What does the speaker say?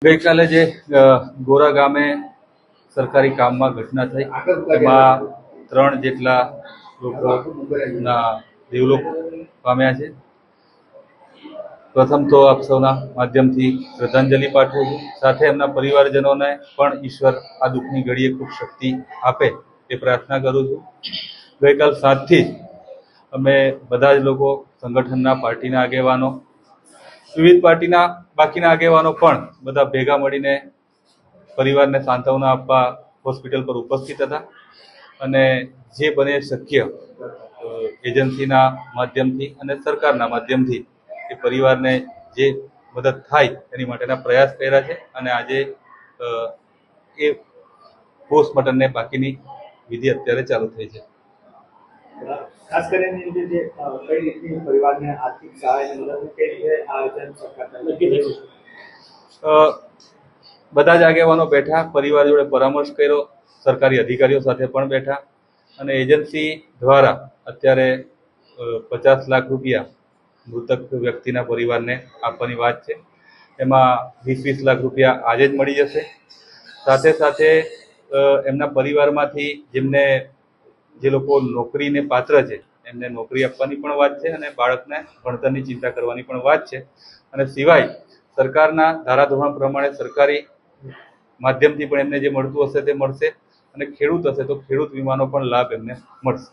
ગઈકાલે જે ગોરા ગામે સરકારી કામમાં ઘટના થઈ એમાં 3 જેટલા લોકોના દેવલોક પામ્યા છે. પ્રથમ તો આપ સૌના માધ્યમથી શ્રદ્ધાંજલિ પાઠવું છું. સાથે એમના પરિવારજનોને પણ ઈશ્વર આ દુઃખની ઘડીએ ખૂબ શક્તિ આપે એ પ્રાર્થના કરું છું. ગઈકાલ સાંજથી જ અમે બધા જ લોકો સંગઠનના પાર્ટીના આગેવાનો વિવિધ પાર્ટીના બાકીના આગેવાનો પણ બધા ભેગા મળીને પરિવારને સાંત્વના આપવા હોસ્પિટલ પર ઉપસ્થિત હતા અને જે બને શક્ય એજન્સીના માધ્યમથી અને સરકારના માધ્યમથી એ પરિવારને જે મદદ થાય એની માટેના પ્રયાસ કર્યા છે અને આજે એ પોસ્ટમોર્ટમને બાકીની વિધિ અત્યારે ચાલુ થઈ છે. ખાસ કરીને જે કઈ રીતની પરિવારને આર્થિક સહાય મદદ કઈ રીતે આયોજન સરકાર નક્કી થયું? બધા જ આગેવાનો બેઠા, પરિવાર જોડે પરામર્શ કર્યો, સરકારી અધિકારીઓ સાથે પણ બેઠા અને એજન્સી દ્વારા અત્યારે 50 લાખ રૂપિયા મૃતક વ્યક્તિના પરિવારને આપવાની વાત છે. એમાં 20 લાખ રૂપિયા આજે જ મળી જશે. સાથે સાથે એમના પરિવારમાંથી જેમને જે લોકો નોકરીને પાત્ર છે એમને નોકરી આપવાની પણ વાત છે અને બાળકને ભણતરની ચિંતા કરવાની પણ વાત છે. અને સિવાય સરકારના ધારાધોરણ પ્રમાણે સરકારી માધ્યમથી પણ એમને જે મળતું હશે તે મળશે અને ખેડૂત હશે તો ખેડૂત વીમાનો પણ લાભ એમને મળશે.